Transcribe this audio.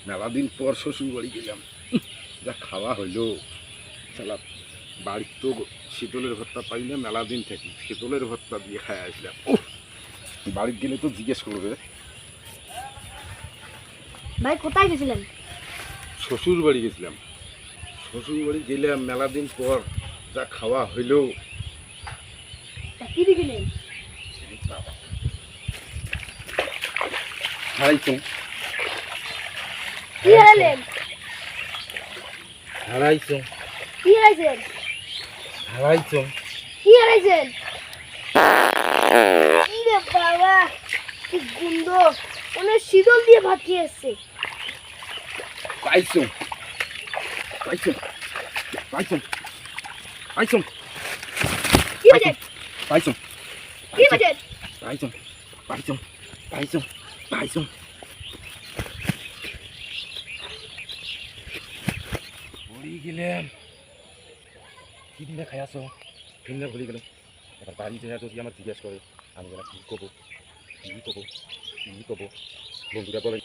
মেলা দিন পর শ্বশুর বাড়ি গেলাম, যা খাওয়া হইলো। সালা বাড়ির তো শীতলের ভর্তা পাই না, মেলা দিন থেকে শীতলের ভর্তা দিয়ে খাই আসলাম। বাড়ি গেলে তো জিজ্ঞেস করবে। ভাই কোথায় গেছিলেন? শ্বশুর বাড়ি গেছিলাম। শ্বশুর বাড়ি গেলাম মেলা দিন পর, যা খাওয়া হইলো। কি দেখলেন? হারাইছেন কি হারালেন? হারাইছেন কি হারাইছেন? হারাইছেন কি হারাইছেন? কি রে বাবা, কি গন্ধ! অনেক শীতল দিয়ে ভাত খেয়ে এসছে। পাইছেন পাইছেন পাইছেন পাইছেন কি বাজেট? পাইছেন কি বাজেট? পাইছেন পাইছেন পাইছেন পাইছেন। ভুলি গেলাম কি দিনে খাই আসো, দিনে ভুলি গেলাম। এবার বাড়ি যে যদি আমার জিজ্ঞেস করে, আমি বলা কী করবো কী করবো কী করবো, বন্ধুরা বলেন